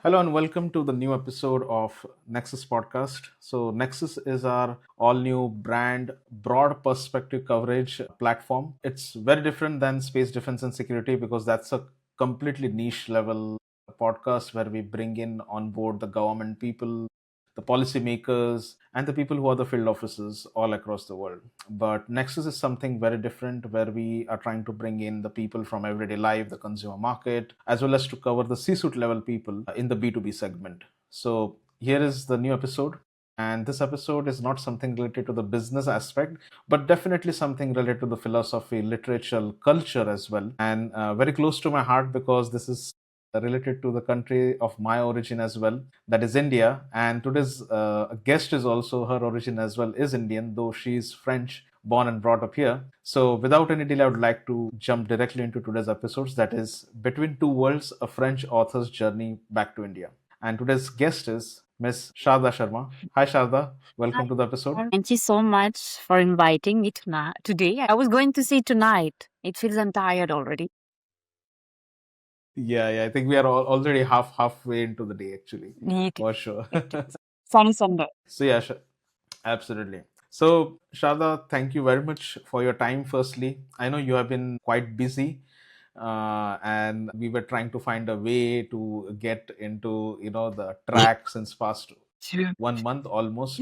Hello and welcome to the new episode of NEXUS Podcast. So, NEXUS is our all new brand, broad perspective coverage platform. It's very different than space defense and security because that's a completely niche level podcast where we bring in on board the government people, the policymakers, and the people who are the field officers all across the world. But Nexus is something very different where we are trying to bring in the people from everyday life, the consumer market, as well as to cover the C suite level people in the B2B segment. So here is the new episode. And this episode is not something related to the business aspect, but definitely something related to the philosophy, literature, culture as well. And very close to my heart because this is related to the country of my origin as well, that is India. And today's guest is also, her origin as well is Indian, though she's French, born and brought up here. So without any delay, I would like to jump directly into today's episodes, that is Between Two Worlds, a French author's journey back to India. And today's guest is Miss Sharda Sharma. Hi Sharda, welcome to the episode. Thank you so much for inviting me today. I was going to say tonight. It feels I'm tired already. Yeah, I think we are already halfway into the day actually, Me too. for sure. Sunny Sunday. So yeah, absolutely. So, Sharda, thank you very much for your time. Firstly, I know you have been quite busy, and we were trying to find a way to get into the track since past Sure. 1 month almost.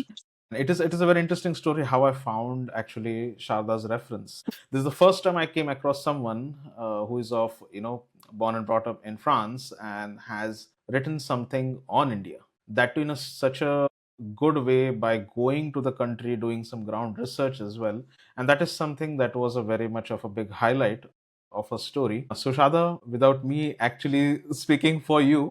It is a very interesting story how I found actually Sharda's reference. This is the first time I came across someone who is of born and brought up in France and has written something on India. That too in such a good way by going to the country, doing some ground research as well, and that is something that was a very much of a big highlight of a story. So Shada, without me actually speaking for you,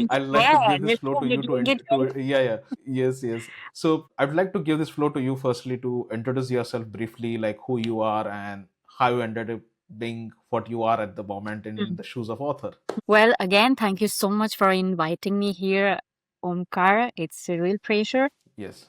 I'd like to Yeah, give this you're floor to you doing it right. yeah, yes. So I'd like to give this floor to you firstly to introduce yourself briefly, like who you are and how you ended up being what you are at the moment in the shoes of author. Well, again, thank you so much for inviting me here, Omkar. It's a real pleasure. Yes.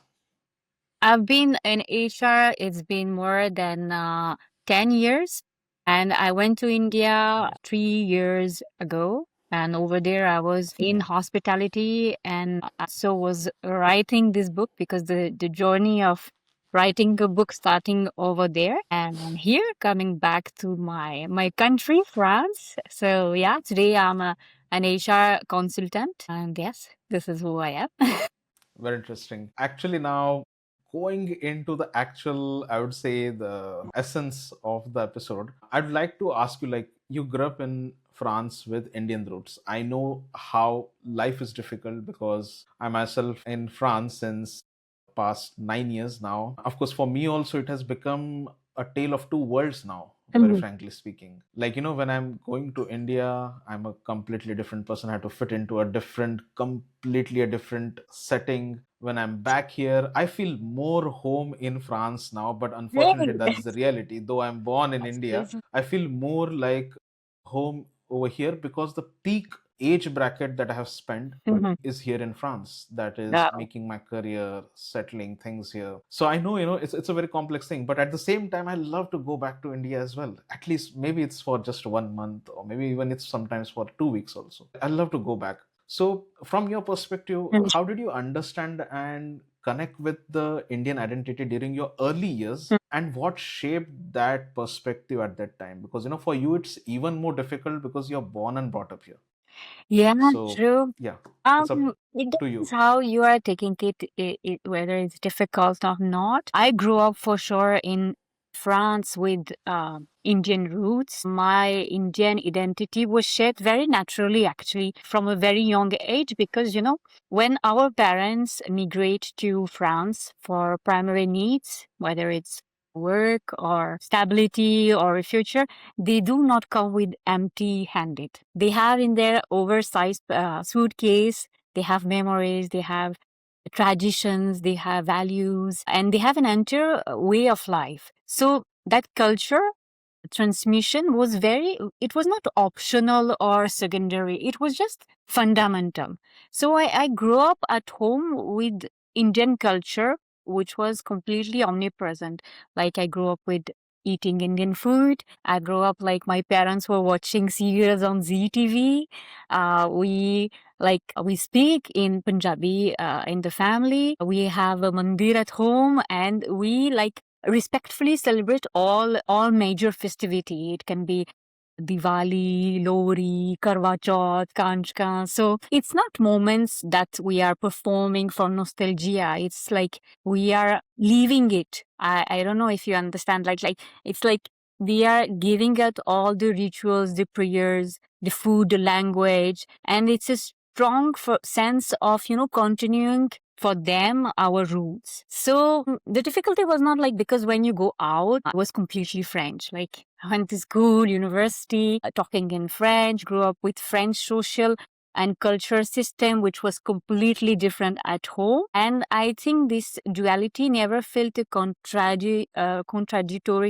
I've been in Asia, it's been more than 10 years. And I went to India 3 years ago. And over there, I was in hospitality and also was writing this book because the journey of writing a book starting over there and I'm here coming back to my country, France. So yeah, today I'm an HR consultant. And yes, this is who I am. Very interesting. Actually, now going into the actual, I would say, the essence of the episode, I'd like to ask you like, you grew up in France with Indian roots. I know how life is difficult because I myself in France since past 9 years now. Of course, for me also, it has become a tale of two worlds now, very frankly speaking. Like, when I'm going to India, I'm a completely different person. I have to fit into a completely a different setting. When I'm back here, I feel more home in France now, but unfortunately, Really? that's the reality. Though I'm born in India, I feel more like home over here because the peak age bracket that I have spent Mhm. is here in France. That is Yeah. making my career, settling things here. So I know, it's a very complex thing, but at the same time, I love to go back to India as well. At least maybe it's for just 1 month, or maybe even it's sometimes for 2 weeks also. I love to go back. So from your perspective, Mhm. how did you understand and connect with the Indian identity during your early years, and what shaped that perspective at that time? Because for you it's even more difficult because you're born and brought up here. Yeah, So true. yeah, it's up It to you. depends how you are taking it, whether it's difficult or not. I grew up for sure in France with Indian roots. My Indian identity was shaped very naturally, actually, from a very young age, because, when our parents migrate to France for primary needs, whether it's work or stability or a future, they do not come with empty handed. They have in their oversized suitcase, they have memories, they have traditions, they have values, and they have an entire way of life. So that culture transmission was it was not optional or secondary, it was just fundamental. So I grew up at home with Indian culture, which was completely omnipresent. Like I grew up with eating Indian food. I grew up like my parents were watching serials on ZTV. We speak in Punjabi in the family. We have a mandir at home, and we like respectfully celebrate all major festivity. It can be Diwali, Lohri, Karwa Chauth, Kanjka. So it's not moments that we are performing for nostalgia. It's like we are living it. I don't know if you understand. Like it's like we are giving it all the rituals, the prayers, the food, the language, and it's a strong sense of continuing for them our roots. So the difficulty was not like because when you go out, I was completely French. Like I went to school, university, talking in French, grew up with French social and culture system, which was completely different at home. And I think this duality never felt contradictory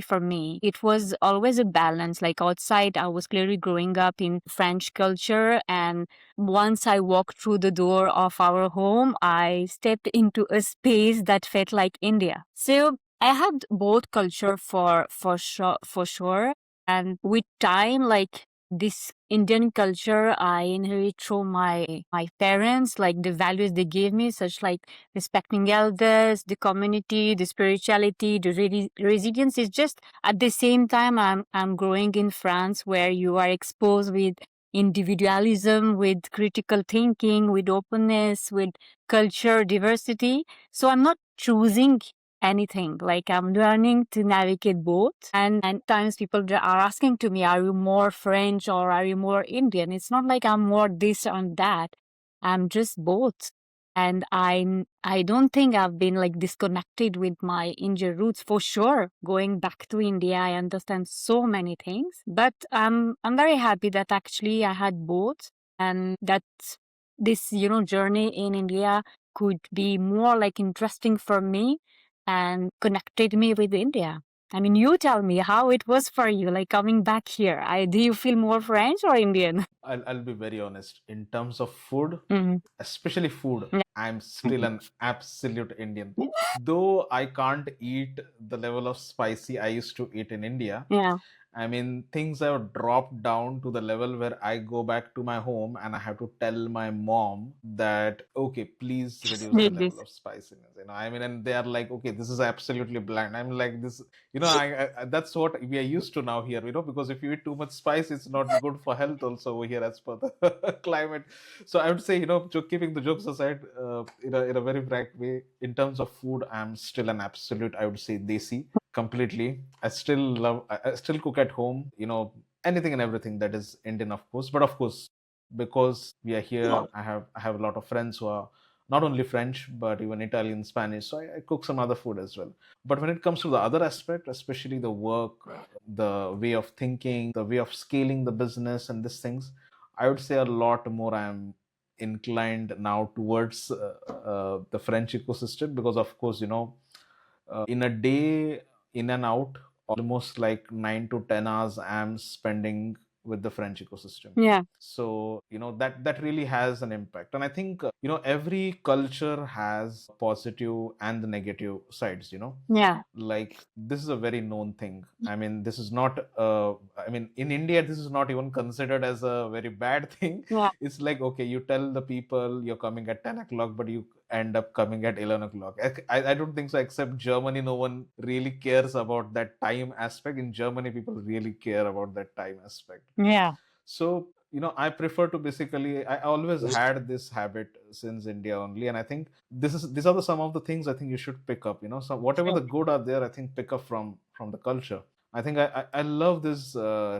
for me. It was always a balance. Like outside, I was clearly growing up in French culture, and once I walked through the door of our home, I stepped into a space that felt like India. So I had both culture for sure. And with time, like this Indian culture I inherit through my parents, like the values they gave me, such like respecting elders, the community, the spirituality, the resilience is just at the same time I'm growing in France where you are exposed with individualism, with critical thinking, with openness, with culture diversity. So I'm not choosing anything. Like I'm learning to navigate both. And times people are asking to me, are you more French or are you more Indian? It's not like I'm more this and that. I'm just both. And I don't think I've been like disconnected with my Indian roots for sure. Going back to India, I understand so many things. But I'm very happy that actually I had both, and that this journey in India could be more like interesting for me and connected me with India. I mean, you tell me how it was for you, like coming back here. Do you feel more French or Indian? I'll be very honest. In terms of food, Hmm. especially food, Yeah. I'm still an absolute Indian. Though I can't eat the level of spicy I used to eat in India, Yeah. I mean, things have dropped down to the level where I go back to my home and I have to tell my mom that, okay, please reduce the Need level this. of spiciness. I mean, and they are like, okay, this is absolutely bland. I'm like, this, that's what we are used to now here, because if you eat too much spice, it's not good for health also over here as per the climate. So I would say, keeping the jokes aside, in a very frank way, in terms of food, I'm still an absolute, I would say, desi completely. I still cook at home, anything and everything that is Indian, of course. But of course, because we are here, I have a lot of friends who are not only French but even Italian, Spanish. So I cook some other food as well. But when it comes to the other aspect, especially the work, the way of thinking, the way of scaling the business and these things, I would say a lot more I'm inclined now towards the French ecosystem, because of course, in a day, in and out, almost like 9 to 10 hours I'm spending with the French ecosystem. Yeah. So that really has an impact. And I think every culture has positive and the negative sides. Yeah. Like, this is a very known thing. I mean, this is not I mean, in India, this is not even considered as a very bad thing. Yeah. It's like, okay, you tell the people you're coming at 10 o'clock, but you end up coming at 11 o'clock. I don't think so. Except Germany, no one really cares about that time aspect. In Germany, people really care about that time aspect. Yeah. So, I prefer to basically, I always had this habit since India only. And I think these are some of the things I think you should pick up, so whatever the Sure. good are there, I think pick up from the culture. I think I love this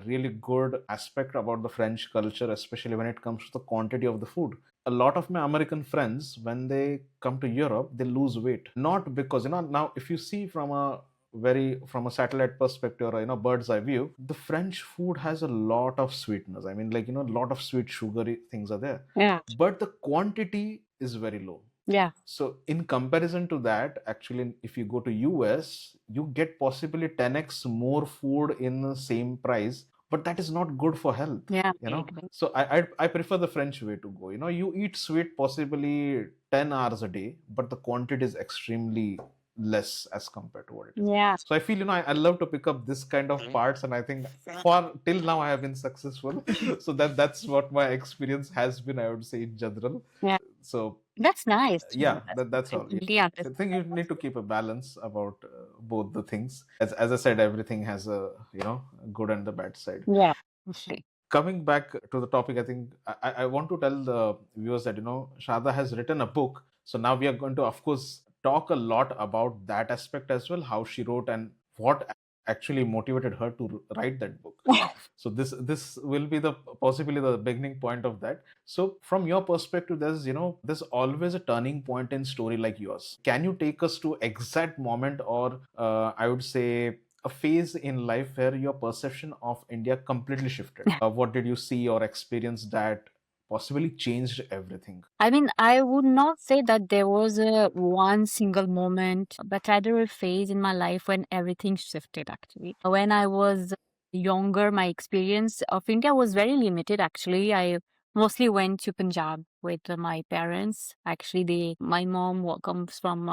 really good aspect about the French culture, especially when it comes to the quantity of the food. A lot of my American friends, when they come to Europe, they lose weight. Not because, now if you see from a satellite perspective, or bird's eye view, the French food has a lot of sweetness. I mean, like, a lot of sweet sugary things are there, Yeah. but the quantity is very low. Yeah. So in comparison to that, actually, if you go to US, you get possibly 10x more food in the same price, but that is not good for health. Yeah. So I prefer the French way to go. You eat sweet possibly 10 hours a day, but the quantity is extremely less as compared to what it is. Yeah. So I feel, I love to pick up this kind of parts, and I think for till now I have been successful. So that's what my experience has been, I would say, in general. Yeah. So That's nice to know yeah, that. that's I all. completely I understand. think you need to keep a balance about both the things. As I said, everything has a good and the bad side. Yeah. Okay. Coming back to the topic, I think I want to tell the viewers that Sharda has written a book. So now we are going to, of course, talk a lot about that aspect as well, how she wrote and what actually motivated her to write that book. So this will be the possibly the beginning point of that. So from your perspective, there's always a turning point in story like yours. Can you take us to exact moment, or I would say a phase in life where your perception of India completely shifted? What did you see or experience that possibly changed everything? I mean, I would not say that there was a one single moment, but rather a phase in my life when everything shifted actually. When I was younger, my experience of India was very limited actually. I mostly went to Punjab with my parents. Actually, my mom comes from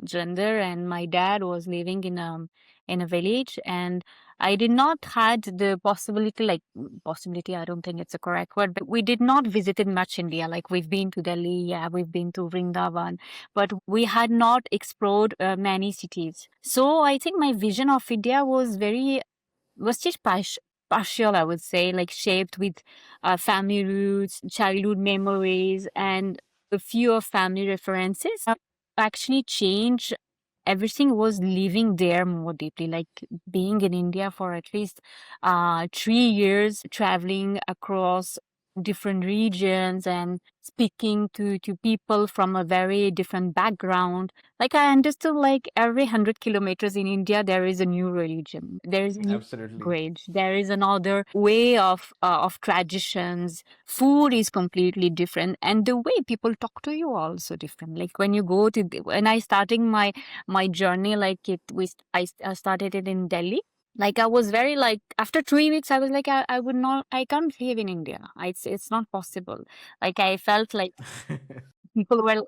Jalandhar and my dad was living in a village, and I did not had the possibility, possibility, I don't think it's a correct word, but we did not visited much India. Like we've been to Delhi, yeah, we've been to Vrindavan, but we had not explored many cities. So I think my vision of India was just partial, I would say, like shaped with family roots, childhood memories, and a few of family references. Actually change everything was living there more deeply, like being in India for at least 3 years, traveling across different regions and speaking to people from a very different background. Like I understood, like every 100 kilometers in India there is a new religion, there is a new Absolutely. language, there is another way of traditions. Food is completely different, and the way people talk to you are also different. Like when you go to when I starting my journey, like I started it in Delhi. Like I was very like after 3 weeks I was like I would not, I can't live in India. It's not possible. Like I felt like people were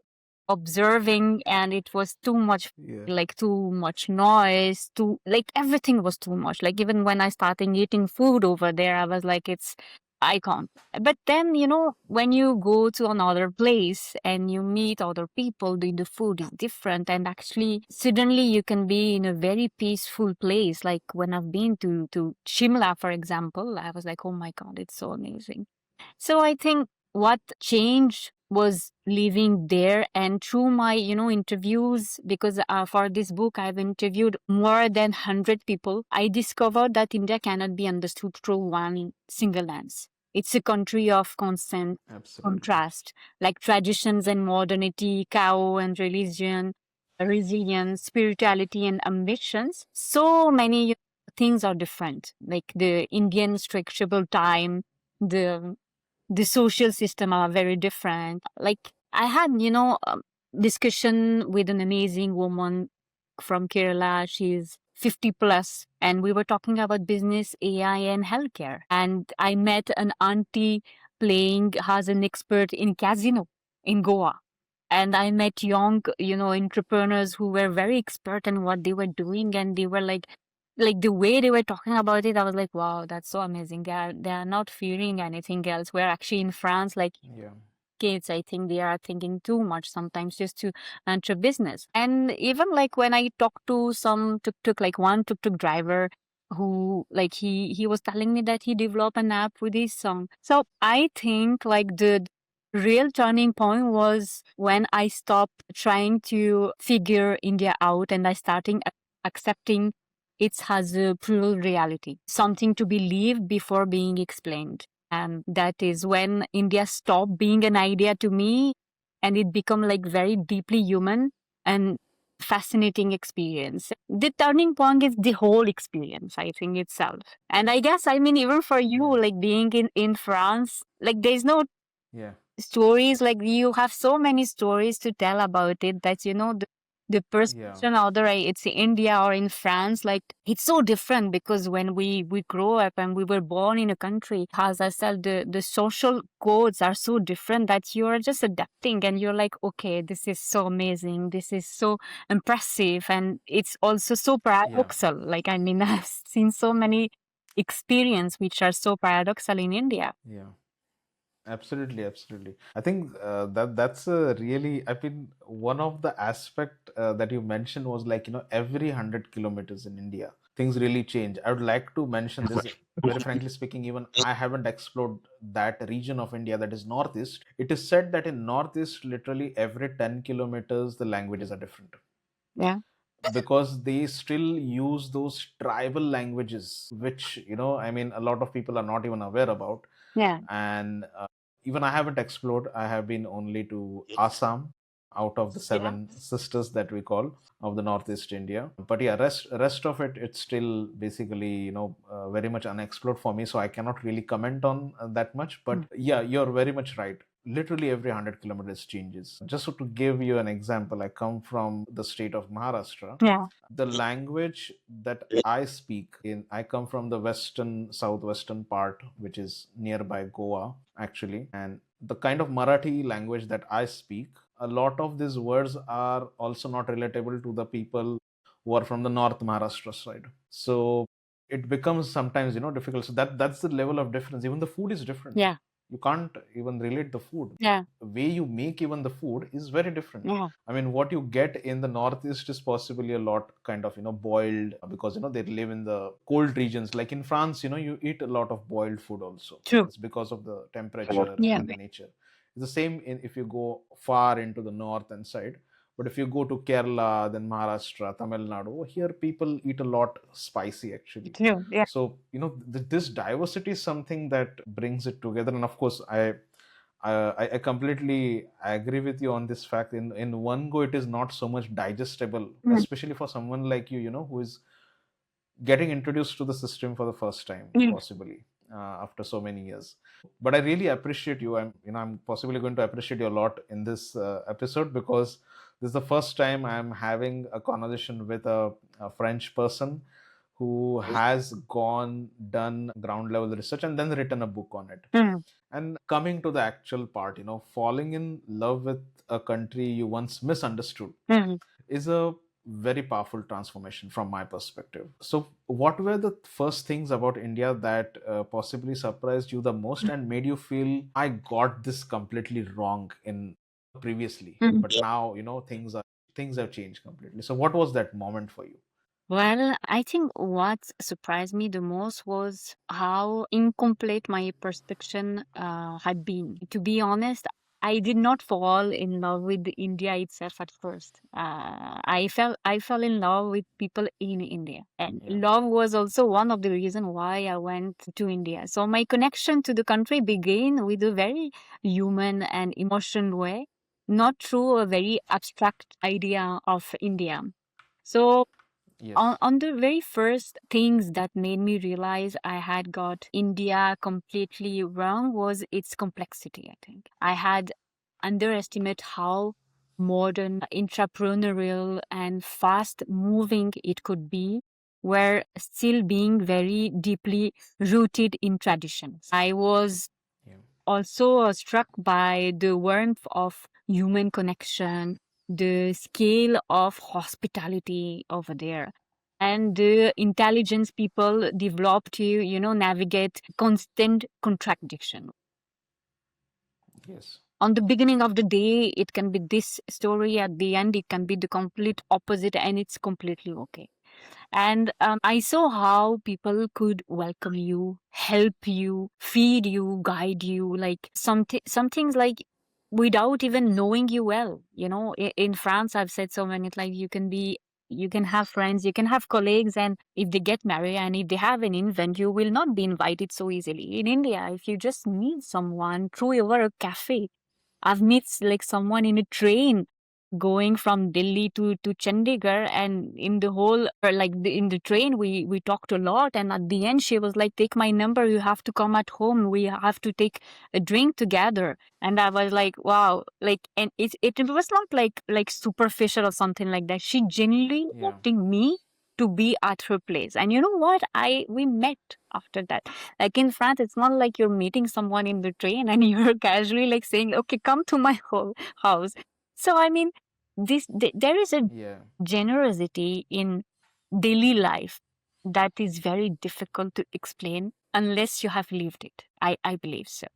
observing and it was too much, Yeah, like too much noise, too like everything was too much. Like even when I started eating food over there I was like it's, I can't. But then when you go to another place and you meet other people, the food is different, and actually suddenly you can be in a very peaceful place. Like when I've been to Shimla, for example, I was like, oh my god, it's so amazing. So I think what changed was living there, and through my interviews, because for this book I've interviewed more than 100 people, I discovered that India cannot be understood through one single lens. It's a country of constant absolutely. contrast, like traditions and modernity, chaos and religion, resilience, spirituality and ambitions. So many things are different, like the Indian structural time, the the social system are very different. Like I had, discussion with an amazing woman from Kerala. She's 50 plus, and we were talking about business, AI, and healthcare. And I met an auntie playing as an expert in casino in Goa. And I met young, entrepreneurs who were very expert in what they were doing, and they were like the way they were talking about it, I was like, wow, that's so amazing. They are not fearing anything else. We're actually in France, like Yeah, kids, I think they are thinking too much sometimes just to enter business. And even like when I talked to some tuk-tuk, like one tuk-tuk driver who like he was telling me that he developed an app with his son. So I think like the real turning point was when I stopped trying to figure India out and I starting accepting it has a plural reality, something to believe before being explained. And that is when India stopped being an idea to me and it become like very deeply human and fascinating experience. The turning point is the whole experience, I think, itself. And I guess, I mean, even for you, yeah, like being in France, like there's no yeah. stories, like you have so many stories to tell about it that, the Yeah. perception, either it's in India or in France, like it's so different because when we grow up and we were born in a country, as I said, the social codes are so different that you're just adapting and you're like, okay, this is so amazing, this is so impressive, and it's also so Yeah. paradoxal. Like, I mean, I've seen so many experience which are so paradoxal in India. Yeah. Absolutely, absolutely. I think that's a really. I mean, one of the aspect that you mentioned was like, every 100 kilometers in India, things really change. I would like to mention this. Very frankly speaking, even I haven't explored that region of India that is northeast. It is said that in northeast, literally every 10 kilometers, the languages are different Yeah. because they still use those tribal languages, which I mean, a lot of people are not even aware about. Yeah. And even I haven't explored. I have been only to Assam out of the Yeah. seven sisters that we call of the Northeast India. But yeah, rest of it, it's still basically very much unexplored for me, so I cannot really comment on that much. But Mm. yeah, you're very much right. Literally every 100 kilometers changes. Just so to give you an example, I come from the state of Maharashtra. Yeah. The language that I speak in, I come from the western southwestern part, which is nearby Goa actually. And the kind of Marathi language that I speak, a lot of these words are also not relatable to the people who are from the North Maharashtra side. So it becomes sometimes difficult. So that's the level of difference. Even the food is different. Yeah. You can't even relate the food. Yeah. The way you make even the food is very different. Yeah. I mean, what you get in the northeast is possibly a lot kind of boiled, because they live in the cold regions. Like in France, you eat a lot of boiled food also. True. It's because of the temperature Yeah. and the nature. It's the same if you go far into the north and side. But if you go to Kerala, then Maharashtra, Tamil Nadu, over here people eat a lot spicy actually. True. Yeah. So this diversity is something that brings it together. And of course, I completely agree with you on this fact. In one go, it is not so much digestible, Mm. especially for someone like you, who is getting introduced to the system for the first time, Mm. possibly after so many years. But I really appreciate you. I'm possibly going to appreciate you a lot in this episode, because this is the first time I'm having a conversation with a French person who has done ground level research and then written a book on it. Mm. And coming to the actual part, falling in love with a country you once misunderstood Mm. is a very powerful transformation from my perspective. So, what were the first things about India that possibly surprised you the most and made you feel I got this completely wrong in previously, Mm. but now things have changed completely. So, what was that moment for you? Well, I think what surprised me the most was how incomplete my perception had been. To be honest, I did not fall in love with India itself at first. I fell in love with people in India, and Yeah. love was also one of the reasons why I went to India. So my connection to the country began with a very human and emotional way, not through a very abstract idea of India. So Yes. on the very first things that made me realize I had got India completely wrong was its complexity, I think. I had underestimated how modern, entrepreneurial, and fast moving it could be, while still being very deeply rooted in traditions. I was Yeah. also struck by the warmth of human connection, the scale of hospitality over there, and the intelligence people develop to, navigate constant contradiction. Yes. On the beginning of the day, it can be this story. At the end, it can be the complete opposite, and it's completely okay. And I saw how people could welcome you, help you, feed you, guide you, like some things like without even knowing you well. In France, I've said so many, like you can have friends, you can have colleagues, and if they get married and if they have an infant, you will not be invited so easily. In India, if you just meet someone through over a cafe, I've met like someone in a train. going from Delhi to Chandigarh, and in the whole in the train we talked a lot, and at the end she was like, take my number, you have to come at home, we have to take a drink together. And I was like, wow, like, and it was not like superficial or something like that. She genuinely Yeah. wanting me to be at her place. And you know what, I we met after that. Like in France, it's not like you're meeting someone in the train and you're casually like saying, okay, come to my whole house. So I mean, there is a Yeah. generosity in daily life that is very difficult to explain unless you have lived it. I believe so.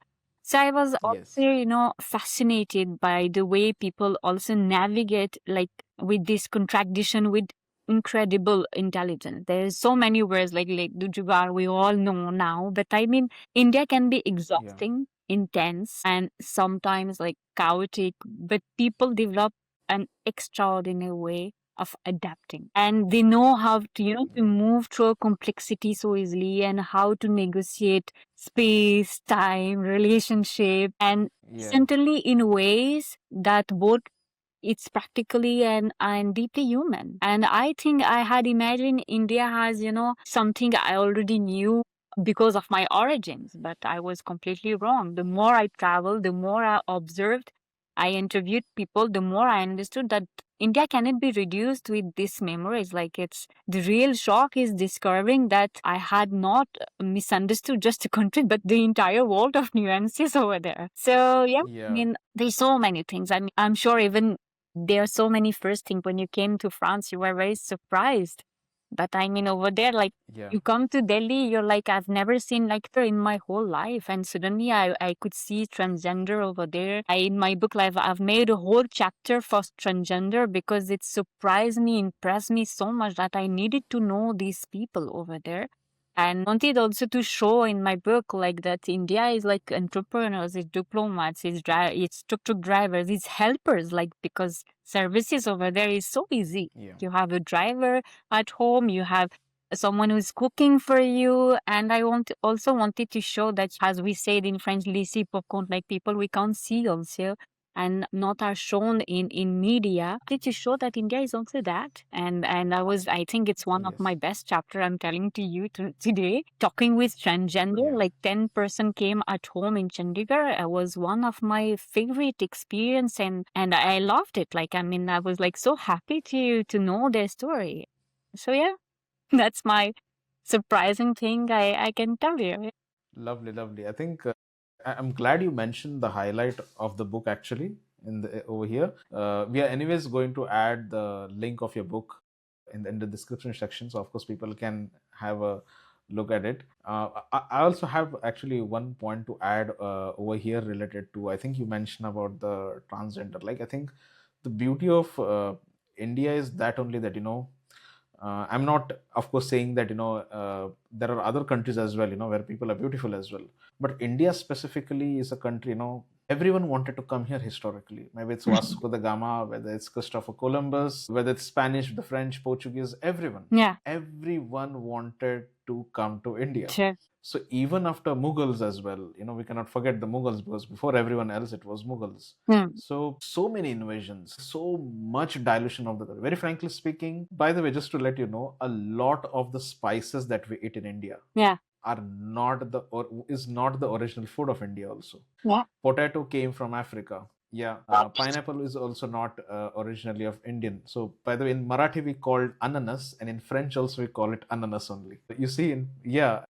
So I was also, Yes. fascinated by the way people also navigate like with this contradiction with incredible intelligence. There's so many words like the jugaad we all know now, but I mean, India can be Yeah. exhausting, intense, and sometimes like chaotic, but people develop an extraordinary way of adapting, and they know how to to Yeah. move through complexity so easily, and how to negotiate space, time, relationship, and Yeah. certainly in ways that both it's practically and deeply human. And I think I had imagined India has, something I already knew because of my origins, but I was completely wrong. The more I traveled, the more I observed, I interviewed people, the more I understood that India cannot be reduced with these memories. Like, it's the real shock is discovering that I had not misunderstood just a country, but the entire world of nuances over there. So yeah, I Yeah. mean, there's so many things. I mean, I'm sure even there are so many first things when you came to France, you were very surprised. But I mean, over there, like, Yeah. you come to Delhi, you're like, I've never seen like her in my whole life. And suddenly I could see transgender over there. In my book, I've made a whole chapter for transgender because it surprised me, impressed me so much that I needed to know these people over there. And wanted also to show in my book like that India is like entrepreneurs, it's diplomats, it's tuk-tuk drivers, it's helpers, like, because services over there is so easy. Yeah. You have a driver at home, you have someone who's cooking for you. And I also wanted to show that, as we said in French, laissez pour compte, like people we can't see also and not are shown in media. Did you show that India is also that? And I think it's one of my Yes. best chapter I'm telling to you today. Talking with transgender, Yeah. like 10 person came at home in Chandigarh. It was one of my favorite experience, and I loved it. Like, I mean, I was like so happy to know their story. So yeah, that's my surprising thing I can tell you. Lovely, lovely. I think I'm glad you mentioned the highlight of the book actually in the over here. We are anyways going to add the link of your book in the description section, so of course people can have a look at it. I also have actually one point to add over here related to, I think you mentioned about the transgender. Like, I think the beauty of India is that only that, I'm not, of course, saying that, there are other countries as well, where people are beautiful as well. But India specifically is a country, everyone wanted to come here historically. Maybe it's Vasco da Gama, whether it's Christopher Columbus, whether it's Spanish, the French, Portuguese, everyone. Yeah, Everyone wanted to come to India. sure. So even after Mughals as well, we cannot forget the Mughals, because before everyone else, it was Mughals. Hmm. So many invasions, so much dilution of the curry. Very frankly speaking, by the way, just to let you know, a lot of the spices that we eat in India Yeah. are not the or is not the original food of India. Also, Yeah. potato came from Africa. Yeah, pineapple is also not originally of Indian. So, by the way, in Marathi we called ananas, and in French also we call it ananas only. You see, yeah,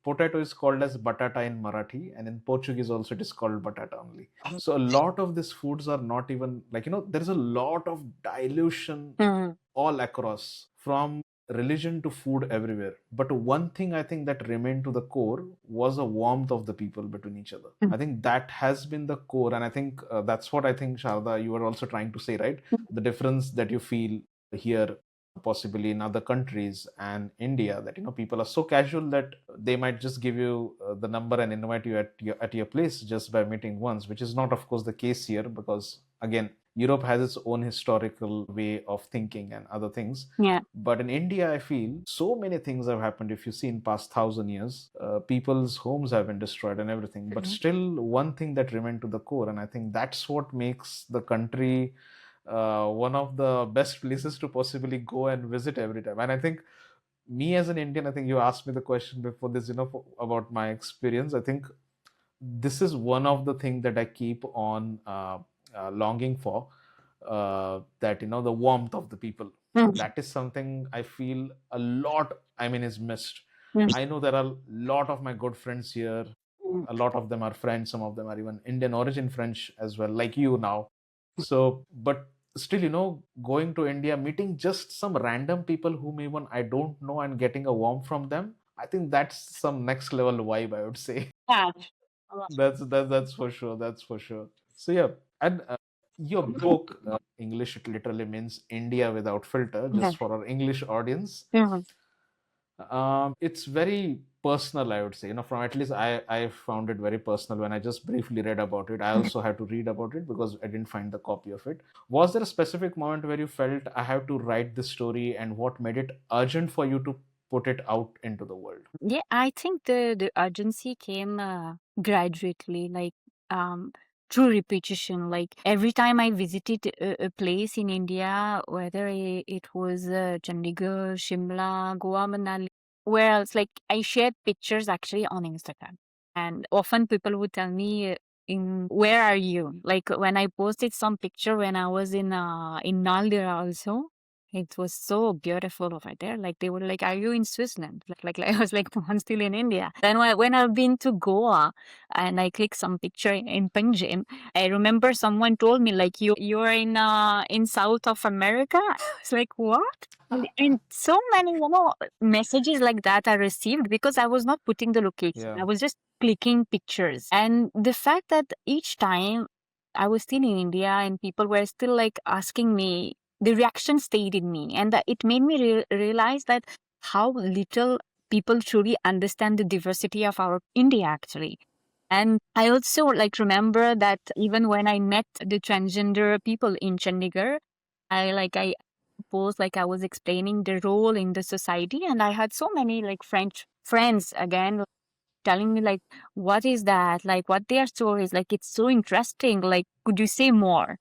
potato is called as batata in Marathi, and in Portuguese also it is called batata only. So a lot of these foods are not even like, there is a lot of dilution Hmm. all across, from religion to food everywhere. But one thing I think that remained to the core was the warmth of the people between each other. Hmm. I think that has been the core, and I think that's what I think, Sharda, you were also trying to say, right? The difference that you feel here, possibly in other countries and India, that people are so casual that they might just give you the number and invite you at your place just by meeting once, which is not, of course, the case here, because again, Europe has its own historical way of thinking and other things. Yeah. But in India, I feel so many things have happened. If you see in past 1,000 years, people's homes have been destroyed and everything. But still, one thing that remained to the core, and I think that's what makes the country one of the best places to possibly go and visit every time. And I think me as an Indian, I think you asked me the question before this, about my experience. I think this is one of the things that I keep on longing for. That the warmth of the people. Mm, That is something I feel a lot. I mean, is missed. mm, I know there are a lot of my good friends here. mm. A lot of them are French. Some of them are even Indian origin French as well, like you now. So, but still, going to India, meeting just some random people whom even I don't know and getting a warmth from them, I think that's some next level vibe, I would say. Yeah. That's for sure. That's for sure. So yeah, and your book, English, it literally means India without filter, Yeah. just for our English audience. Mhm. It's very personal, I would say. From at least I found it very personal when I just briefly read about it. I also had to read about it because I didn't find the copy of it. Was there a specific moment where you felt I have to write this story, and what made it urgent for you to put it out into the world? Yeah, I think the urgency came gradually, like um through repetition. Like every time I visited a place in India, whether it was Chandigarh, Shimla, Goa, Manali, where else, like I shared pictures actually on Instagram, and often people would tell me. In where are you? Like when I posted some picture when I was in Nalder also, it was so beautiful over there. Like they were like, "Are you in Switzerland?" Like I was like, "No, I'm still in India." Then when I've been to Goa and I click some picture in Panjim, I remember someone told me like, "You're in South of America." I was like, "What?" And so many messages like that I received because I was not putting the location. Yeah. I was just clicking pictures, and the fact that each time I was still in India and people were still like asking me, the reaction stayed in me, and that it made me realize that how little people truly understand the diversity of our India actually. And I also like remember that even when I met the transgender people in Chandigarh, I posed like I was explaining the role in the society, and I had so many like French friends again telling me like, what is that, like what their stories, like it's so interesting, like could you say more?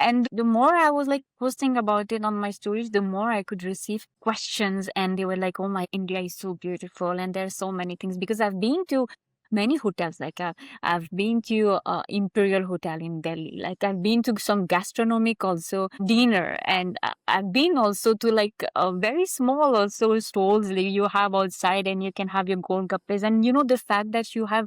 And the more I was like posting about it on my stories, the more I could receive questions, and they were like, oh my, India is so beautiful and there's so many things, because I've been to many hotels, like I've been to Imperial Hotel in Delhi, like I've been to some gastronomic also dinner, and I've been also to like very small also stalls like you have outside, and you can have your golgappes, and the fact that you have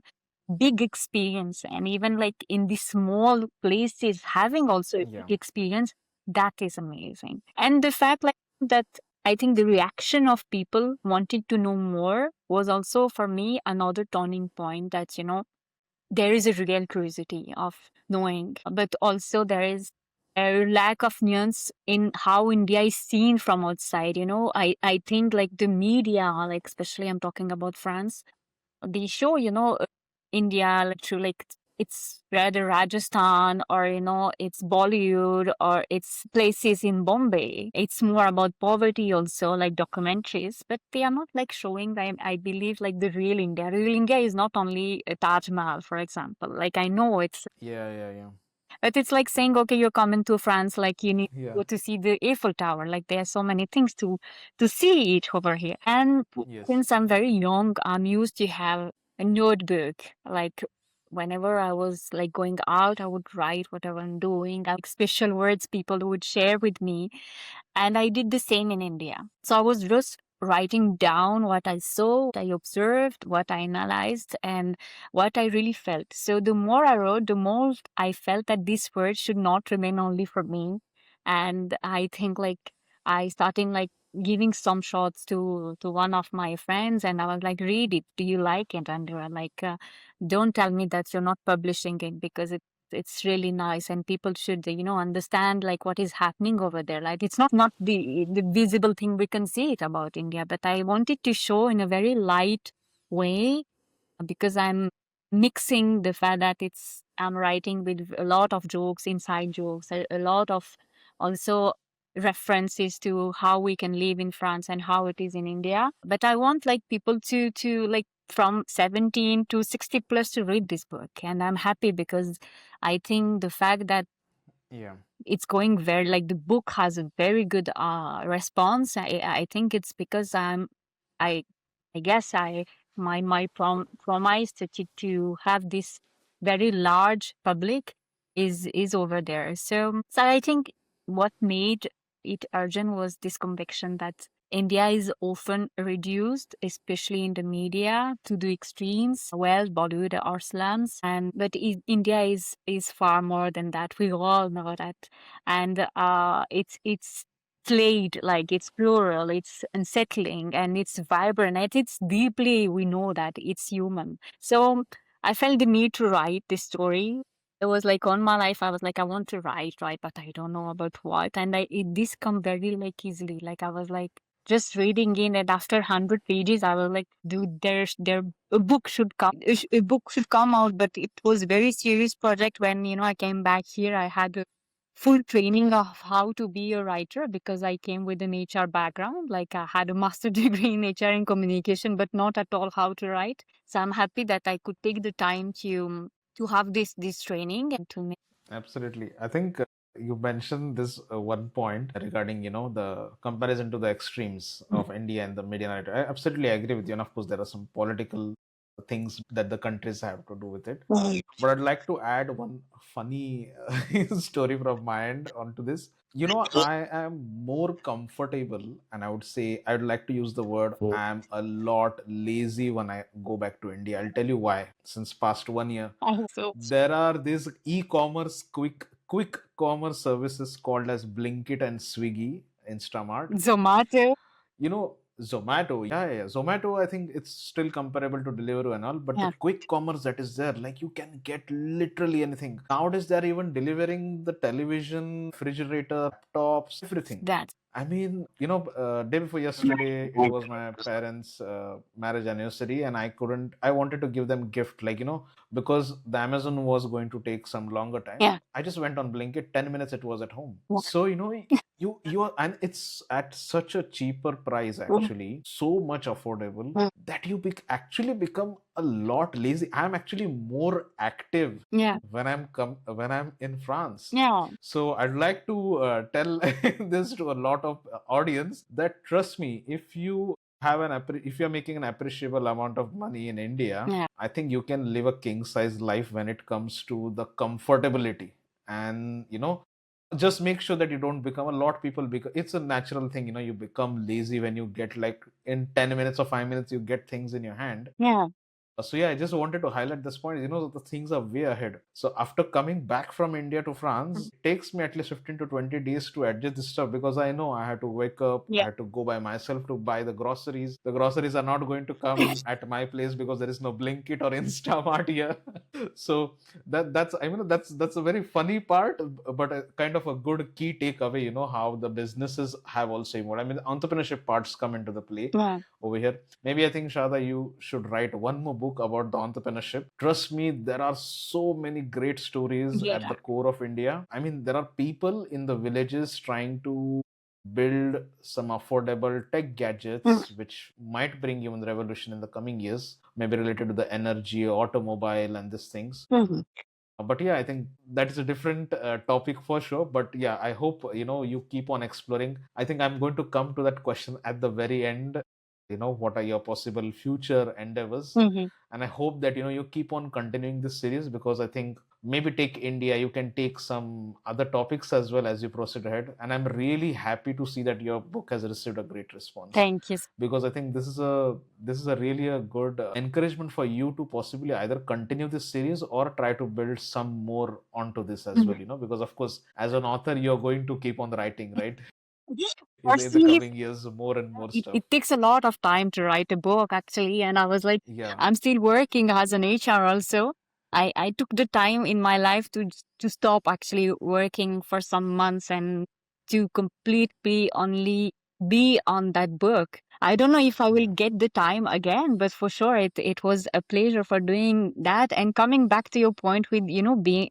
big experience, and even like in these small places having also a Yeah. big experience, that is amazing. And the fact like that, I think the reaction of people wanting to know more was also for me another turning point, that there is a real curiosity of knowing, but also there is a lack of nuance in how India is seen from outside. I think like the media, like especially I'm talking about France, they show, India like through like it's rather Rajasthan, or it's Bollywood, or it's places in Bombay. It's more about poverty also, like documentaries, but they are not like showing, I believe, like the real India. Real India is not only a Taj Mahal, for example. Like I know it's, Yeah. Yeah. Yeah. but it's like saying, okay, you're coming to France, like you need to Yeah. go to see the Eiffel Tower. Like there are so many things to see it over here. And Yes. since I'm very young, I'm used to have a notebook. Like whenever I was like going out, I would write whatever I'm doing. Like special words people would share with me. And I did the same in India. So I was just writing down what I saw, what I observed, what I analyzed, and what I really felt. So the more I wrote, the more I felt that these words should not remain only for me. And I think like I started like giving some shots to one of my friends, and I was like, read it, do you like it? And they were like, don't tell me that you're not publishing it, because it's really nice, and people should understand like what is happening over there. Like it's not the visible thing we can see it about India, but I wanted to show in a very light way, because I'm mixing the fact that I'm writing with a lot of jokes, inside jokes, a lot of also references to how we can live in France and how it is in India. But I want like people to like from 17 to 60 plus to read this book. And I'm happy because I think the fact that Yeah. It's going very, like, the book has a very good response. I think it's because I I guess I my promise to have this very large public is over there. So I think what made it urgent was this conviction that India is often reduced, especially in the media, to the extremes. Well, Bollywood or slums, and but India is far more than that. We all know that, and it's played, like, it's plural, it's unsettling, and it's vibrant, and it's deeply, we know that it's human. So I felt the need to write this story. It was like on my life, I was like, I want to write, but I don't know about what. And this come very, like, easily. Like, I was like just reading in, and after 100 pages, I was like, dude, there a book should come. A book should come out. But it was a very serious project. When I came back here, I had a full training of how to be a writer, because I came with an HR background. Like, I had a master degree in HR and communication, but not at all how to write. So I'm happy that I could take the time to have this training and to make. Absolutely. I think you mentioned this one point regarding, the comparison to the extremes of India and the media narrative. I absolutely agree with you. And of course, there are some political things that the countries have to do with it. Right. But I'd like to add one funny story from my end onto this. I am more comfortable, and I would say I would like to use the word I'm a lot lazy when I go back to India. I'll tell you why. Since past 1 year, So there are these e-commerce quick commerce services called as Blinkit and Swiggy, Instamart. Zomato. Zomato, yeah, Zomato, I think it's still comparable to Deliveroo and all, but the Yeah. quick commerce that is there, like, you can get literally anything. Nowadays, they're even delivering the television, refrigerator, laptops, everything. That. I mean, day before yesterday, it was my parents' marriage anniversary, and I wanted to give them gift, like, because the Amazon was going to take some longer time. Yeah. I just went on Blinkit, 10 minutes, it was at home. Yeah. So, you are, and it's at such a cheaper price, actually, so much affordable, that you actually become a lot lazy. I'm actually more active Yeah. when I'm in France. Yeah. So I'd like to tell this to a lot of audience that, trust me, if you if you're making an appreciable amount of money in India, Yeah. I think you can live a king size life when it comes to the comfortability. And just make sure that you don't become, a lot people, because it's a natural thing, you become lazy when you get, like, in 10 minutes or 5 minutes you get things in your hand. Yeah. So yeah, I just wanted to highlight this point. The things are way ahead. So after coming back from India to France, it takes me at least 15 to 20 days to adjust this stuff, because I know I had to wake up, I Yeah. had to go by myself to buy the groceries. The groceries are not going to come at my place because there is no Blinkit or Instamart here. So that's a very funny part, but a kind of a good key takeaway. How the businesses have also evolved. I mean, the entrepreneurship parts come into the play Yeah. over here. Maybe I think, Shada, you should write one more book about the entrepreneurship. Trust me, there are so many great stories Yeah. at the core of India. I mean, there are people in the villages trying to build some affordable tech gadgets which might bring human revolution in the coming years, maybe related to the energy, automobile, and these things. But yeah, I think that is a different topic for sure. But yeah, I hope you keep on exploring. I think I'm going to come to that question at the very end. What are your possible future endeavors? And I hope that you keep on continuing this series, because I think maybe take India, you can take some other topics as well as you proceed ahead. And I'm really happy to see that your book has received a great response, Thank you. because I think this is a really a good encouragement for you to possibly either continue this series or try to build some more onto this as well. Because of course, as an author, you're going to keep on writing, right? Or In the see, coming years, more and more it, stuff. it takes a lot of time to write a book, actually. And I was like, Yeah. I'm still working as an HR also. I took the time in my life to stop actually working for some months and to completely only be on that book. I don't know if I will Yeah. get the time again, but for sure it was a pleasure for doing that. And coming back to your point with,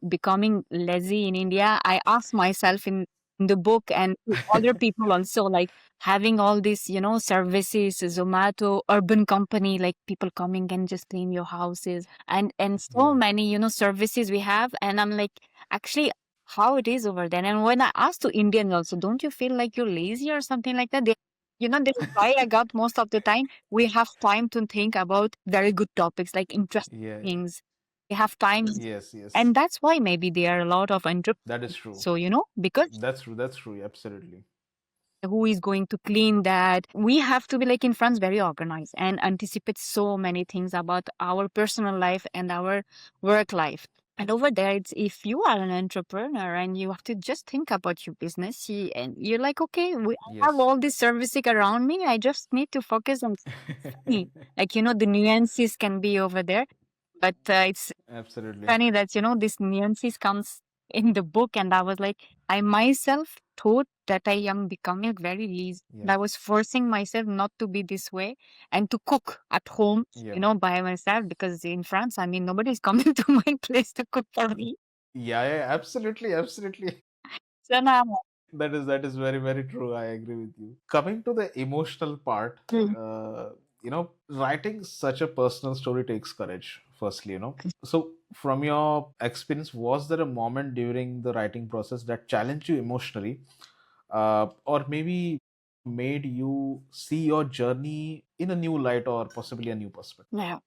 becoming lazy in India, I asked myself in the book, and to other people also, like, having all these, services, Zomato, urban company, like people coming and just clean your houses, and so Yeah. many, services we have. And I'm like, actually, how it is over there. And when I asked to Indians also, don't you feel like you're lazy or something like that? They, this is why I got most of the time. We have time to think about very good topics, like interesting Yeah, yeah. things. We have time. Yes, yes. And that's why maybe there are a lot of entrepreneurs. That is true. So, because That's true. That's true. Absolutely. who is going to clean that? We have to be like in France, very organized and anticipate so many things about our personal life and our work life. And over there, it's if you are an entrepreneur and you have to just think about your business, and you're like, okay, I have Yes. all this servicing around me. I just need to focus on me. Like, the nuances can be over there, but it's Absolutely. funny that this nuances comes in the book, and I was like, I myself thought that I am becoming very lazy, and Yeah. I was forcing myself not to be this way and to cook at home, Yeah. by myself, because in France, I mean, nobody's coming to my place to cook for me. Yeah, yeah, absolutely, absolutely. So now, That is very, very true. I agree with you. Coming to the emotional part, mm, writing such a personal story takes courage, firstly. So from your experience, was there a moment during the writing process that challenged you emotionally, or maybe made you see your journey in a new light or possibly a new perspective? yeah.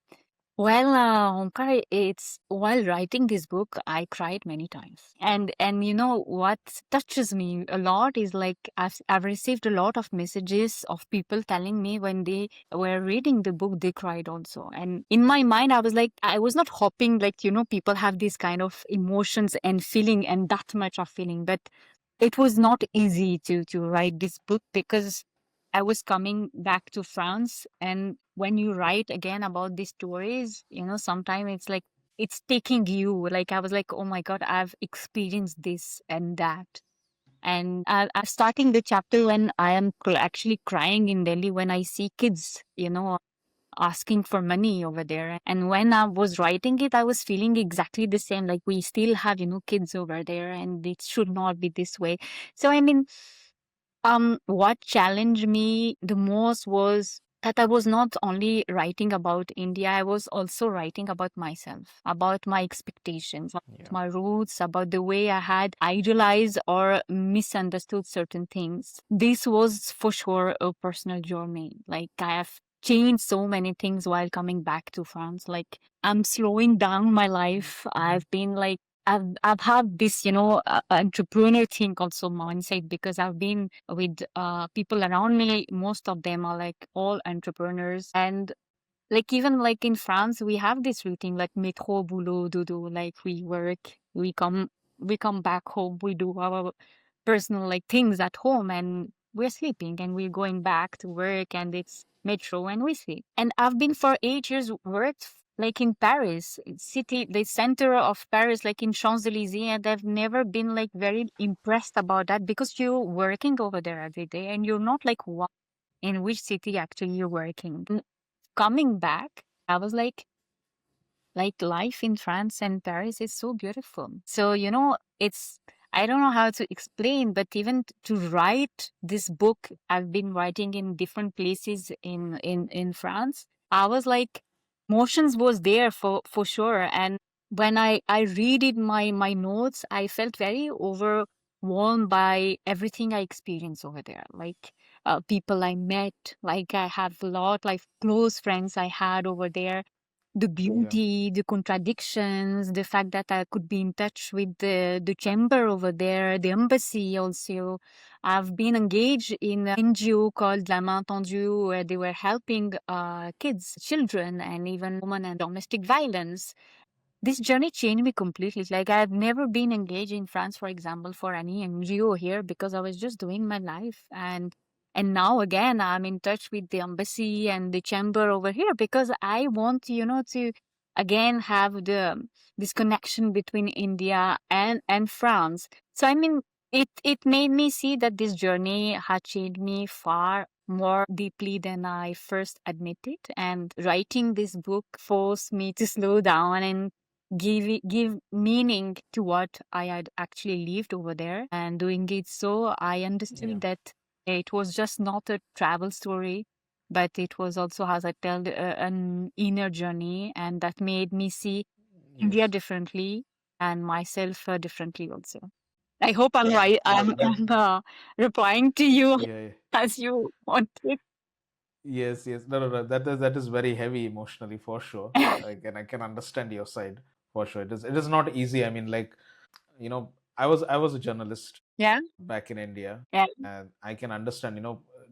Well, Omkar, it's while writing this book, I cried many times, and what touches me a lot is like I've received a lot of messages of people telling me when they were reading the book, they cried also. And in my mind, I was like, I was not hoping like people have this kind of emotions and feeling and that much of feeling, but it was not easy to write this book because I was coming back to France. And when you write again about these stories, sometimes it's like it's taking you. Like I was like, oh my God, I've experienced this and that. And I'm starting the chapter when I am actually crying in Delhi when I see kids, asking for money over there. And when I was writing it, I was feeling exactly the same. Like we still have, kids over there and it should not be this way. So, I mean, what challenged me the most was that I was not only writing about India, I was also writing about myself, about my expectations, about Yeah. my roots, about the way I had idealized or misunderstood certain things. This was for sure a personal journey. Like I have changed so many things while coming back to France. Like I'm slowing down my life. I've been like I've had this, entrepreneur thing also mindset because I've been with people around me. Most of them are like all entrepreneurs, and like even like in France, we have this routine like métro, boulot, dodo. Like we work, we come back home, we do our personal like things at home, and we're sleeping, and we're going back to work, and it's metro, and we sleep. And I've been for 8 years worked like in Paris, city, the center of Paris, like in Champs-Élysées, and I've never been like very impressed about that because you're working over there every day, and you're not like what in which city actually you're working. Coming back, I was like life in France and Paris is so beautiful. So, it's, I don't know how to explain, but even to write this book, I've been writing in different places in France. I was like, emotions was there for sure. And when I read it, my notes, I felt very overwhelmed by everything I experienced over there. Like people I met, like I have a lot, like close friends I had over there, the Yeah. beauty, the contradictions, the fact that I could be in touch with the chamber over there, the embassy also. I've been engaged in an NGO called La Main Tendue, where they were helping kids, children, and even women and domestic violence. This journey changed me completely. Like I've never been engaged in France, for example, for any NGO here because I was just doing my life. And now again I'm in touch with the embassy and the chamber over here because I want, to again have this connection between India and France. So I mean it made me see that this journey had changed me far more deeply than I first admitted. And writing this book forced me to slow down and give meaning to what I had actually lived over there. And doing it, so I Yeah. understood that it was just not a travel story, but it was also, as I tell, an inner journey, and that made me see India Yes. differently and myself differently also. I hope I'm right. that I'm replying to you yeah, yeah. as you wanted. Yes, yes. No, no, no. That is very heavy emotionally for sure. I can understand your side for sure. It is not easy. I mean, like, I was a journalist Yeah. back in India, Yeah. and I can understand,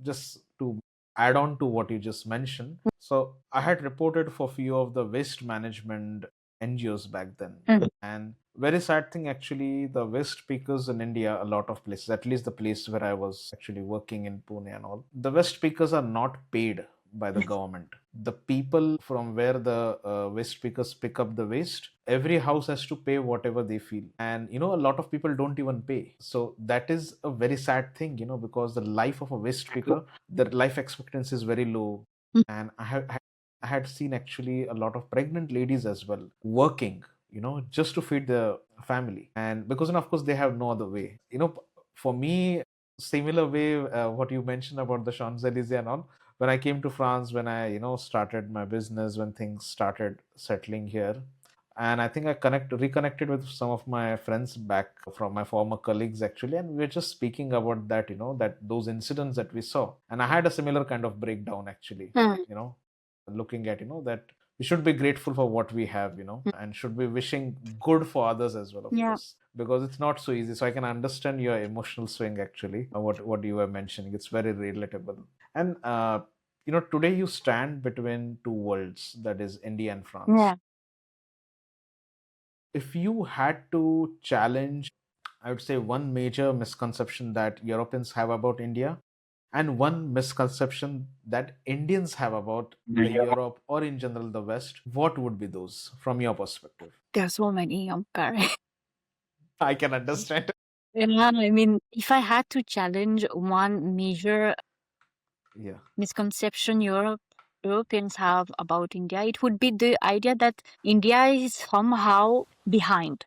just to add on to what you just mentioned. So I had reported for few of the waste management NGOs back then. Mm. And very sad thing, actually, the waste pickers in India, a lot of places, at least the place where I was actually working in Pune and all, the waste pickers are not paid by the government. The people from where the waste pickers pick up the waste, every house has to pay whatever they feel. And a lot of people don't even pay. So that is a very sad thing, because the life of a waste picker, their life expectancy is very low. And I had seen actually a lot of pregnant ladies as well working, just to feed their family. And because, of course, they have no other way. For me, similar way, what you mentioned about the Champs-Elysees and all, when I came to France, when I, started my business, when things started settling here, and I think I reconnected with some of my friends back from my former colleagues actually, and we were just speaking about that, that those incidents that we saw, and I had a similar kind of breakdown actually, Mm. you know, looking at that we should be grateful for what we have, and should be wishing good for others as well, of Yeah. course, because it's not so easy. So I can understand your emotional swing actually, what you were mentioning. It's very relatable. And today you stand between two worlds, that is India and France. Yeah. If you had to challenge, I would say, one major misconception that Europeans have about India and one misconception that Indians have about the Europe or in general the West, what would be those from your perspective? There's so many, Omkar. I can understand. Yeah, I mean, if I had to challenge one major Yeah. misconception Europeans have about India, it would be the idea that India is somehow behind.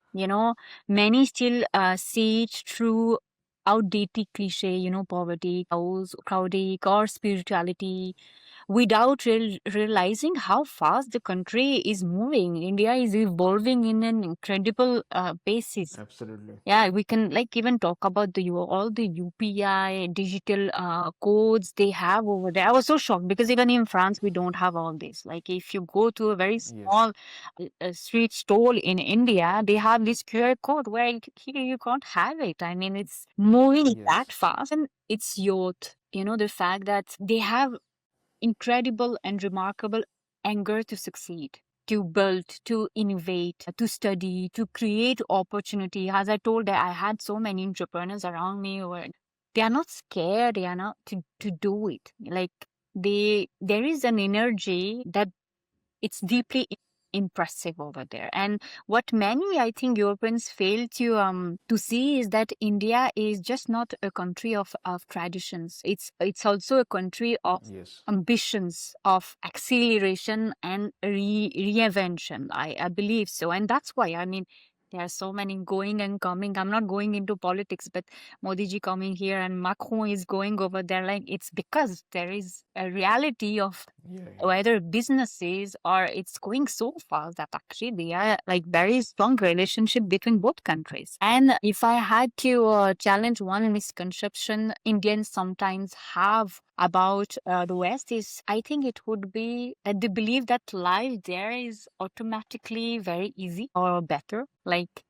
Many still see it through outdated cliche, poverty, cows, crowding, or spirituality, without realizing how fast the country is moving. India is evolving in an incredible basis. Absolutely. Yeah, we can like even talk about all the UPI digital codes they have over there. I was so shocked because even in France we don't have all this. Like if you go to a very Yes. small street stall in India, they have this QR code where here you can't have it. I mean, it's moving that Yes. fast, and it's youth. The fact that they have incredible and remarkable anger to succeed, to build, to innovate, to study, to create opportunity. As I told, that I had so many entrepreneurs around me who they are not scared, they are not to do it. Like there is an energy that it's deeply impressive over there. And what many, I think, Europeans fail to see is that India is just not a country of traditions. It's also a country of Yes. ambitions, of acceleration and reinvention. I believe so. And that's why, I mean, there are so many going and coming. I'm not going into politics, but Modi ji coming here and Macron is going over there. Like it's because there is a reality of Yeah. Yeah. whether businesses or it's going so fast that actually they are like very strong relationship between both countries. And if I had to challenge one misconception Indians sometimes have about the West, is I think it would be that they believe that life there is automatically very easy or better. Like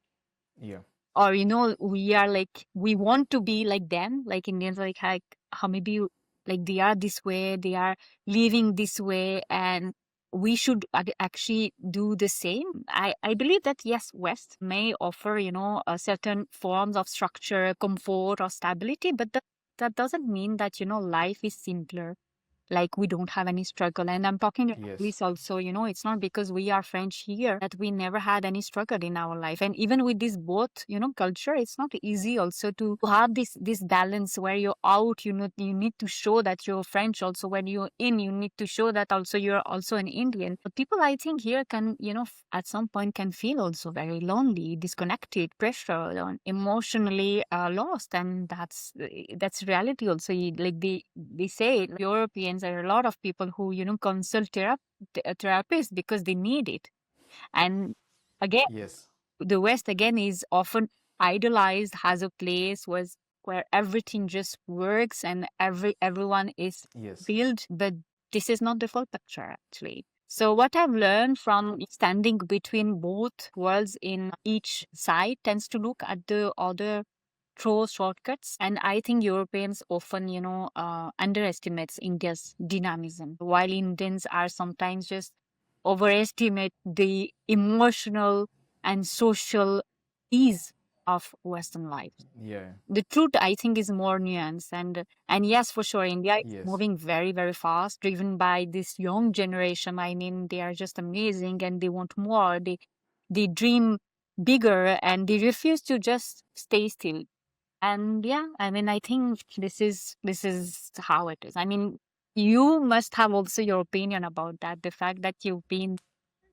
Yeah. or we are like we want to be like them, like Indians are like how maybe like they are this way, they are living this way, and we should actually do the same. I believe that yes, West may offer a certain forms of structure, comfort or stability, but that doesn't mean that life is simpler, like we don't have any struggle. And I'm talking about Yes. this also, it's not because we are French here that we never had any struggle in our life. And even with this both, culture, it's not easy also to have this balance where you're out, you need to show that you're French. Also, when you're in, you need to show that also you're also an Indian. But people, I think, here can, at some point can feel also very lonely, disconnected, pressured, or emotionally lost. And that's reality also. Like they say Europeans are a lot of people who consult therapists because they need it. And again, Yes. the West again is often idolized as a place was where everything just works and everyone is Yes. built, but this is not the full picture actually. So what I've learned from standing between both worlds in each side tends to look at the other through shortcuts. And I think Europeans often, underestimates India's dynamism, while Indians are sometimes just overestimate the emotional and social ease of Western life. Yeah. The truth, I think, is more nuanced, and yes, for sure, India is Yes. moving very, very fast, driven by this young generation. I mean, they are just amazing, and they want more. They dream bigger, and they refuse to just stay still. And yeah, I mean, I think this is how it is. I mean, you must have also your opinion about that. The fact that you've been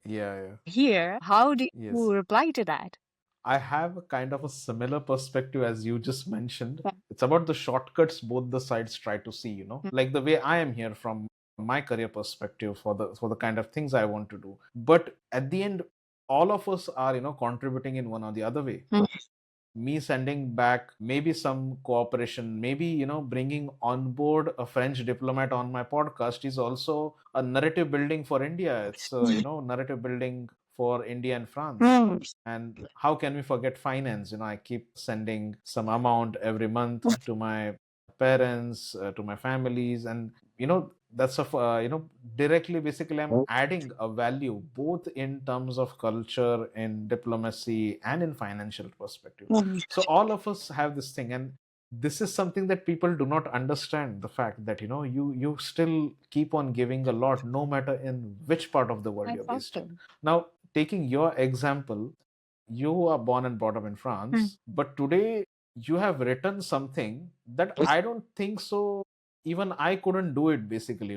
Yeah. Yeah. here, how do Yes. you reply to that? I have a kind of a similar perspective as you just mentioned. Yeah. It's about the shortcuts both the sides try to see, Mm. like the way I am here from my career perspective for the kind of things I want to do. But at the end, all of us are, contributing in one or the other way. Mm. Me sending back maybe some cooperation, maybe bringing on board a French diplomat on my podcast is also a narrative building for India. It's narrative building for India and France. Mm. And how can we forget finance? I keep sending some amount every month to my parents, to my families, and that's of directly, basically, I'm adding a value both in terms of culture, in diplomacy, and in financial perspective. Mm. So all of us have this thing, and this is something that people do not understand, the fact that you still keep on giving a lot, no matter in which part of the world I you're thought based so. in. Now, taking your example, you are born and brought up in Mm. France, but today you have written something that I don't think so even I couldn't do it, basically,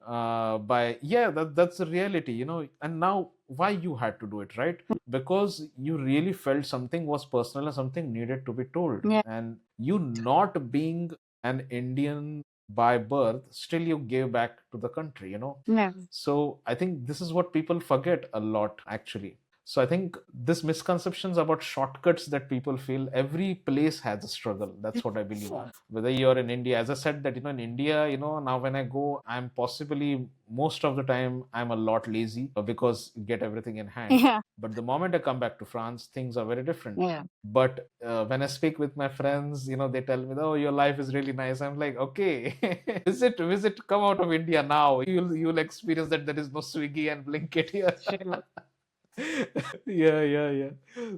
by yeah, that's the reality, and now why you had to do it, right? Because you really felt something was personal and something needed to be told, Yeah. and you, not being an Indian by birth, still you gave back to the country. Yeah. So I think this is what people forget a lot, actually. So I think this misconceptions about shortcuts that people feel, every place has a struggle. That's what I believe. Whether you're in India, as I said, that in India, now when I go, I'm possibly most of the time I'm a lot lazy, because you get everything in hand. Yeah. But the moment I come back to France, things are very different. Yeah. But when I speak with my friends, they tell me, "Oh, your life is really nice." I'm like, "Okay, visit, come out of India now. You'll experience that there is no Swiggy and Blinkit here." Sure. Yeah, yeah, yeah.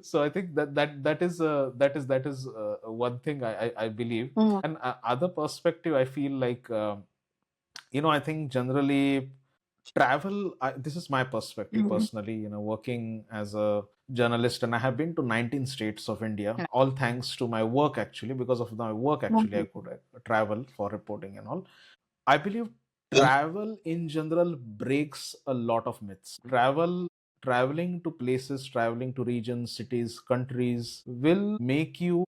So I think that is one thing I believe. Mm. And other perspective, I feel like I think generally travel. This is my perspective Mhm. personally. Working as a journalist, and I have been to 19 states of India, Yeah. all thanks to my work, actually. Because of my work, actually, I Mhm. could travel for reporting and all. I believe travel in general breaks a lot of myths. Traveling to places, traveling to regions, cities, countries will make you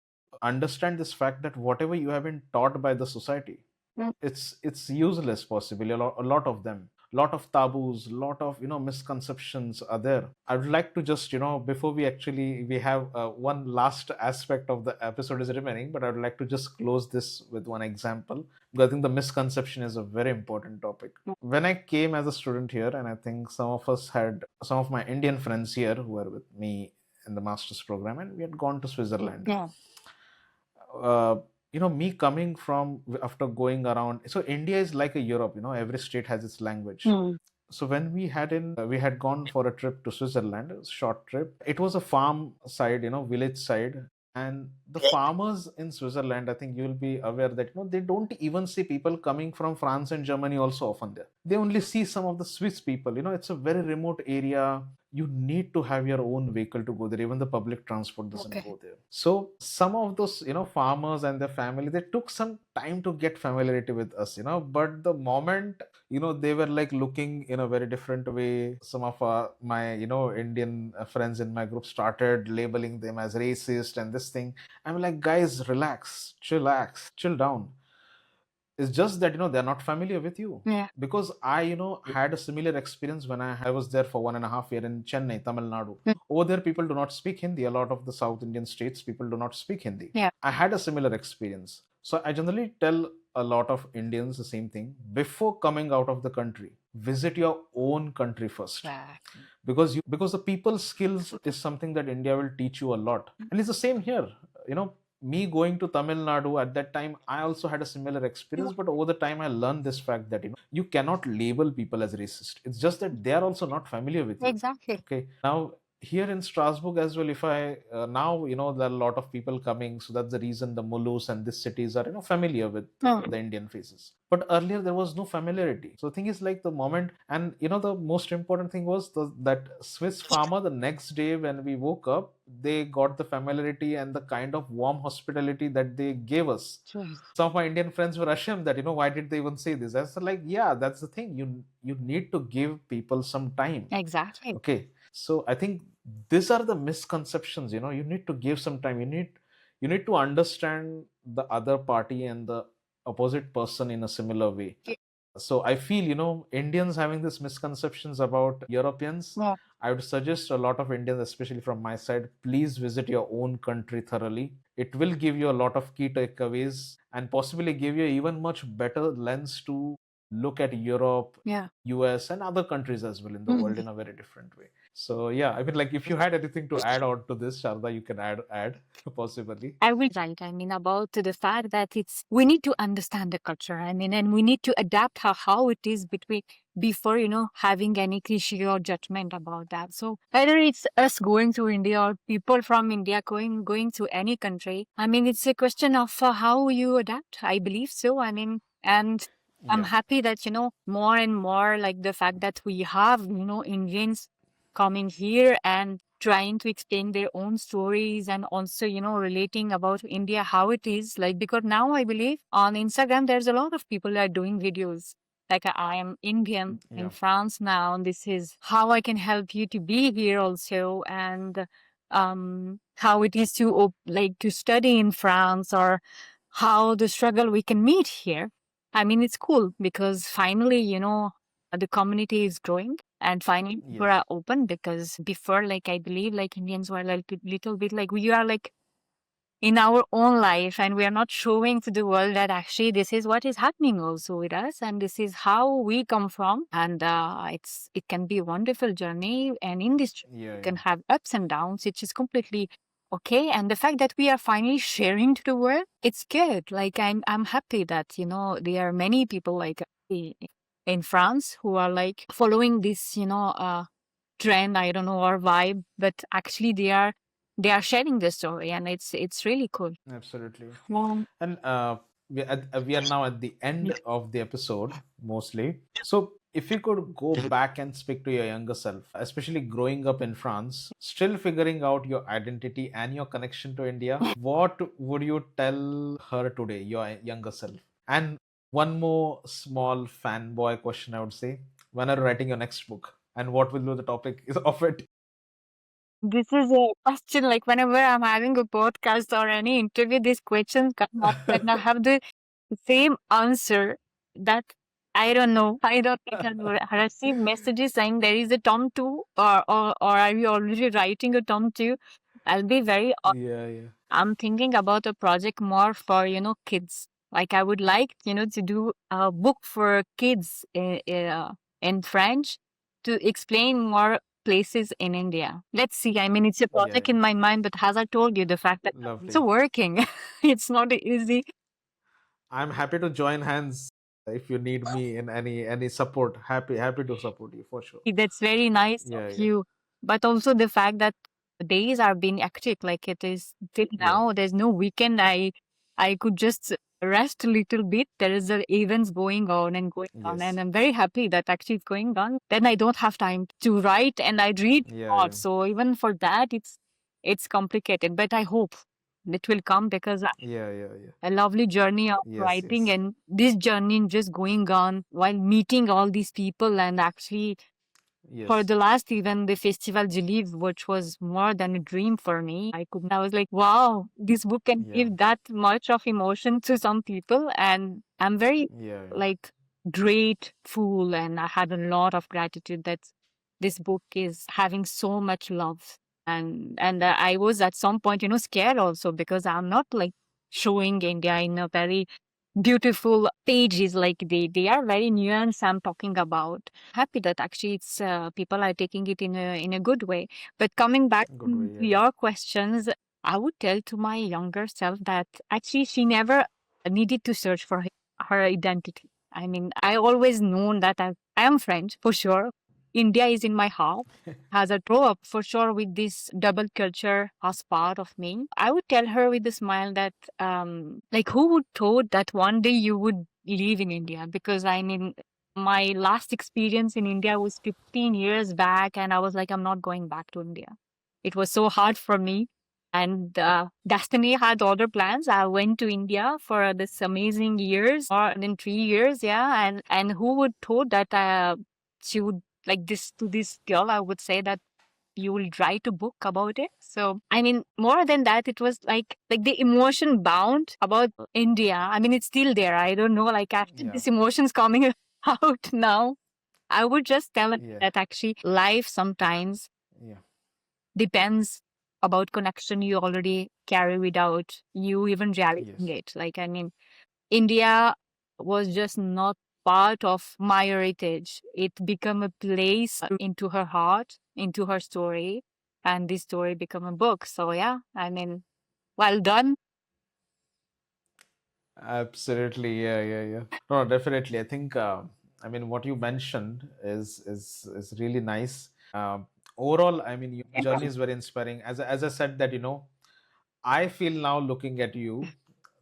understand this fact that whatever you have been taught by the society, Mm. it's useless, possibly. A lot of them, lot of taboos, lot of misconceptions are there. I would like to just, before we have one last aspect of the episode is remaining, but I would like to just close this with one example, because I think the misconception is a very important topic. When I came as a student here, and I think some of my Indian friends here who were with me in the master's program, and we had gone to Switzerland. Yeah. uh, me coming from, after going around, so India is like a Europe. Every state has its language. Mm. So when we had gone for a trip to Switzerland, a short trip. It was a farm side, village side. And the farmers in Switzerland, I think you'll be aware that they don't even see people coming from France and Germany also often there. They only see some of the Swiss people. It's a very remote area. You need to have your own vehicle to go there. Even the public transport doesn't Okay. go there. So some of those, farmers and their family, they took some time to get familiarity with us. But the moment they were like looking in a very different way, some of my Indian friends in my group started labeling them as racist and this thing. I'm like, guys, relax, chill down. It's just that they're not familiar with you. Yeah. Because I had a similar experience when I was there for 1.5 year in Chennai, Tamil Nadu. Over there, people do not speak Hindi. A lot of the South Indian states, people do not speak Hindi. Yeah. I had a similar experience. So I generally tell a lot of Indians the same thing. Before coming out of the country, visit your own country first. Exactly. Because the people skills is something that India will teach you a lot. And it's the same here. Me going to Tamil Nadu at that time, I also had a similar experience. But over the time, I learned this fact that you cannot label people as racist. It's just that they are also not familiar with you. Exactly. Okay. Now here in Strasbourg as well, if I now there are a lot of people coming, so that's the reason the Mulus and these cities are familiar with the Indian faces. But earlier there was no familiarity. So the thing is, like, the moment, and the most important thing was that Swiss farmer, the next day when we woke up, they got the familiarity and the kind of warm hospitality that they gave us. Some of my Indian friends were ashamed that why did they even say this. I said, like, yeah, that's the thing. You need to give people some time. Exactly. Okay. So I think these are the misconceptions. You need to give some time. You need to understand the other party and the opposite person in a similar way. So I feel Indians having these misconceptions about Europeans. Yeah. I would suggest a lot of Indians, especially from my side, please visit your own country thoroughly. It will give you a lot of key takeaways and possibly give you even much better lens to look at Europe, Yeah. US, and other countries as well in the world in a very different way. So yeah, I mean, like, if you had anything to add on to this, Sharda, you can add possibly. I will right. I mean, about the fact that we need to understand the culture. I mean, and we need to adapt how it is between before, having any cliche or judgment about that. So whether it's us going to India or people from India going to any country, I mean, it's a question of how you adapt. I believe so. I mean, and I'm Yeah. happy that, more and more, like the fact that we have, Indians coming here and trying to explain their own stories and also, relating about India, how it is like, because now I believe on Instagram, there's a lot of people that are doing videos. Like, I am Indian in Yeah. France now, and this is how I can help you to be here also. And how it is to like to study in France, or how the struggle we can meet here. I mean, it's cool because finally, the community is growing and finally people Yes. are open, because before, like, I believe like Indians were like a little bit like we are like in our own life, and we are not showing to the world that actually this is what is happening also with us, and this is how we come from. And it can be a wonderful journey, and in this journey, Yeah. you can Yeah. have ups and downs, which is completely okay. And the fact that we are finally sharing to the world, it's good. Like, I'm happy that there are many people like in France who are like following this trend, I don't know, or vibe, but actually they are sharing this story, and it's really cool. Absolutely. Well, And we are now at the end of the episode, mostly. So, if you could go back and speak to your younger self, especially growing up in France, still figuring out your identity and your connection to India, what would you tell her today, your younger self? And one more small fanboy question, I would say: when are you writing your next book? And what will be the topic of it? this is a question, like whenever I'm having a podcast or any interview, these questions come up and I have the same answer that I don't know. I don't think I receive messages saying there is a Tom 2, or are you already writing a Tom 2? I'll be very Yeah, yeah. I'm thinking about a project more for, kids. Like, I would like, to do a book for kids in French to explain more places in India. Let's see. I mean, it's a Yeah, project yeah. in my mind, but as I told you, the fact that it's Lovely. working, it's not easy. I'm happy to join hands if you need me in any support. Happy to support you for sure. That's very nice of Yeah, yeah, you. But also the fact that the days are being hectic, like it is till yeah. now, there's no weekend. I could just rest a little bit. There is events going on and going on, and Yes. I'm very happy that actually it's going on. Then I don't have time to write, and I read a Yeah, lot. yeah, So even for that, it's complicated. But I hope it will come, because yeah, yeah, yeah. a lovely journey of Yes, writing, yes. and this journey just going on while meeting all these people and actually For Yes. the last even the Festival du Livre, which was more than a dream for me. I was like, wow, this book can Yeah. give that much of emotion to some people. And I'm very Yeah. Yeah. like grateful, and I had a lot of gratitude that this book is having so much love. And I was at some point, scared also, because I'm not like showing India in a very beautiful pages, like they are very nuanced I'm talking about. Happy that actually it's people are taking it in a good way. But coming back Good to way. Yeah. your questions, I would tell to my younger self that actually she never needed to search for her identity. I mean, I always known that I am French for sure. India is in my heart. As I grow up for sure with this double culture as part of me, I would tell her with a smile that, like, who would thought that one day you would live in India? Because I mean, my last experience in India was 15 years back, and I was like, I'm not going back to India. It was so hard for me. And Destiny had other plans. I went to India for this amazing years, more than 3 years, yeah. And who would thought that she would like this to this girl? I would say that you will write a book about it. So I mean, more than that, it was like the emotion bound about India. I mean, it's still there. I don't know, like after Yeah. this emotion's coming out now, I would just tell her Yeah. that actually life sometimes Yeah. depends about connection you already carry without you even realizing Yes. it. Like, I mean, India was just not part of my heritage. It became a place into her heart, into her story, and this story become a book. So yeah, I mean, well done. Absolutely. Yeah. Yeah. Yeah. No, definitely. I think. I mean, what you mentioned is really nice. Overall, I mean, your journey is very inspiring. As I said that, I feel now looking at you,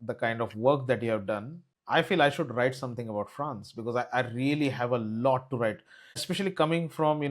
the kind of work that you have done, I feel I should write something about France because I really have a lot to write. Especially coming from,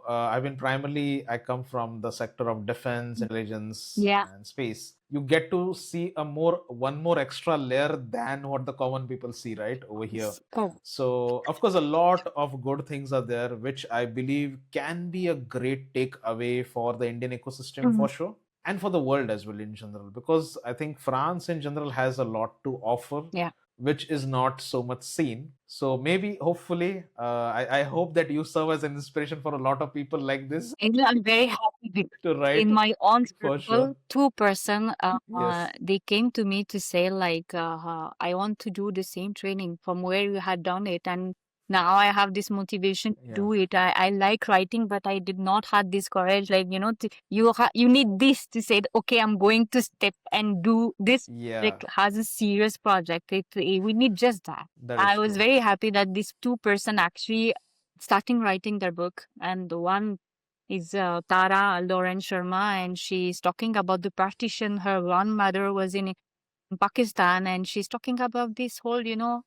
I've been primarily, I come from the sector of defense, intelligence, Yeah. and space. You get to see one more extra layer than what the common people see, right, over here. Oh. So, of course, a lot of good things are there, which I believe can be a great takeaway for the Indian ecosystem Mhm. for sure and for the world as well in general because I think France in general has a lot to offer Yeah. which is not so much seen. So maybe hopefully I hope that you serve as an inspiration for a lot of people like this And I'm very happy because to in write my own for sure. circle, two-person, Yes. they came to me to say like, I want to do the same training from where you had done it, and now I have this motivation to Yeah. do it. I like writing, but I did not have this courage. Like you need this to say, okay, I'm going to step and do this. Yeah, Project has a serious project. We need just that. that is I was true. very happy that this two-person actually starting writing their book, and the one is Tara Lauren Sharma, and she's talking about the partition. Her grandmother was in Pakistan, and she's talking about this whole,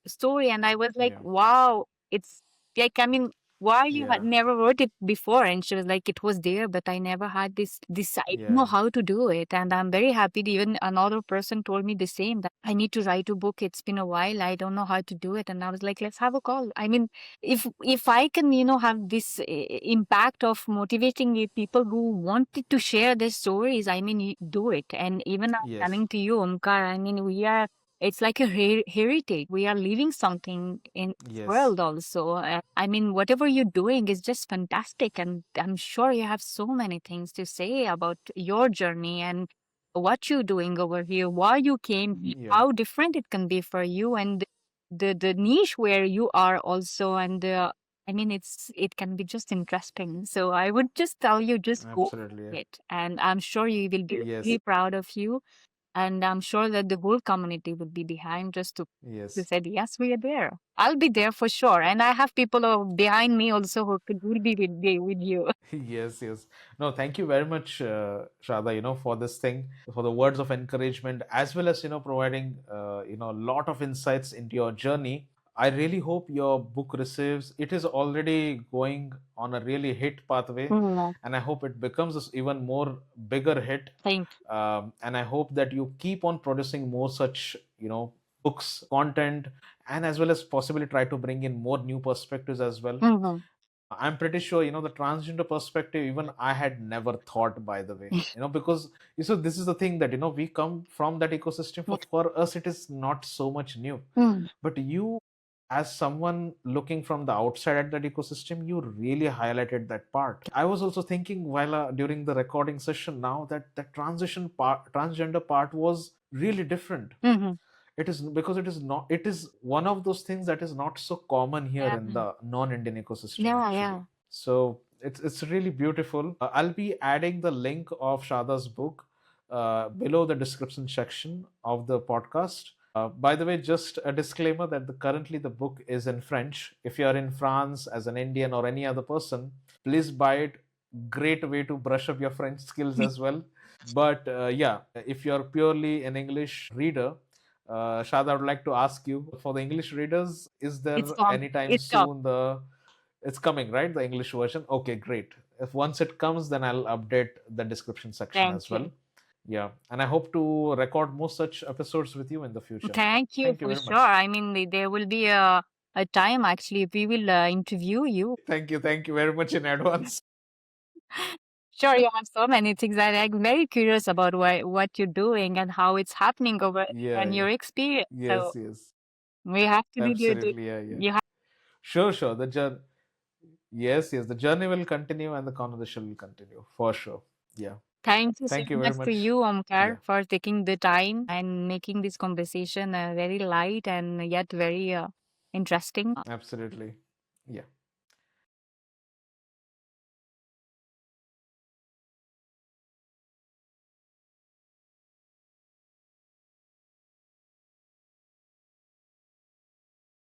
story. And I was like, Yeah. wow, it's like, I mean, why you had Yeah. never wrote it before? And she was like, it was there, but I never had this I don't know Yeah. how to do it. And I'm very happy that even another person told me the same, that I need to write a book. It's been a while. I don't know how to do it. And I was like, let's have a call. I mean, if I can, have this impact of motivating people who wanted to share their stories, I mean, you do it. And even I'm Yes. telling to you, Omkar, I mean, it's like a heritage. We are leaving something in this Yes. world also. I mean, whatever you're doing is just fantastic. And I'm sure you have so many things to say about your journey and what you're doing over here, why you came, Yeah. how different it can be for you, and the niche where you are also. And I mean, it can be just interesting. So I would just tell you, just go Absolutely. for Yeah. it, and I'm sure you will be Yes. really proud of you. And I'm sure that the whole community will be behind just to Yes. say, yes, we are there. I'll be there for sure. And I have people behind me also who will be with you. Yes, yes. No, thank you very much, Shraddha, for this thing, for the words of encouragement, as well as, providing, a lot of insights into your journey. I really hope your book receives, it is already going on a really hit pathway, Mm, and I hope it becomes this even more bigger hit. thank And I hope that you keep on producing more such, books, content, and as well as possibly try to bring in more new perspectives as well. you. Mhm. I'm pretty sure, the transgender perspective, even I had never thought, by the way, because this is the thing that, we come from that ecosystem. For us, it is not so much new. But you, as someone looking from the outside at that ecosystem, you really highlighted that part. I was also thinking while during the recording session now that the transgender part was really different. It is because it is one of those things that is not so common here Yeah. in the non-Indian ecosystem Yeah, actually. yeah. So it's really beautiful. I'll be adding the link of Shada's book below the description section of the podcast. By the way, just a disclaimer that currently the book is in French. If you are in France as an Indian or any other person, please buy it. Great way to brush up your French skills as well. But yeah, if you're purely an English reader, Shad, I would like to ask you, for the English readers, is there It's come. anytime It's come. soon it's coming, right? The English version. Okay, great. If once it comes, then I'll update the description section Thank as you. well. Yeah, and I hope to record more such episodes with you in the future. Thank you Thank you for very sure. much. I mean, there will be a time actually we will interview you. Thank you very much in advance. Sure, you have so many things that I'm very curious about what you're doing and how it's happening over there Yeah, and yeah. your experience. So Yes, yes. we have to be Absolutely, yeah, yeah. you have. Sure, sure. The journey. Yes, yes. The journey will continue and the conversation will continue for sure. Yeah. Thank you so Thank you very much to much. you, Yeah, Omkar, for taking the time and making this conversation very light and yet very interesting. absolutely. Yeah.